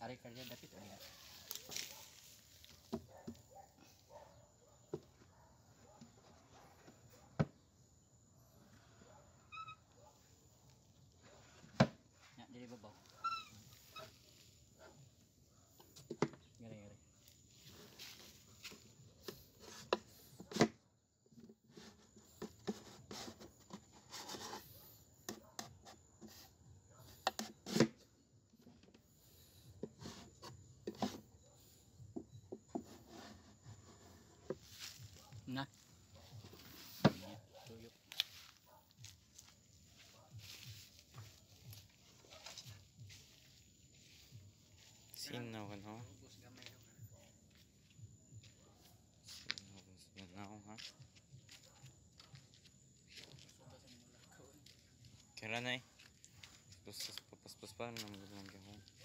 Ari karya dapit o niya. Ya, jadi babaw. Gari. Nah. Ini tuyok. Sinaw kan ho? Ubos gamay do. Sinaw ha? Suba sa mula kaon. Kailan na eh? Papas pa naman lang ako.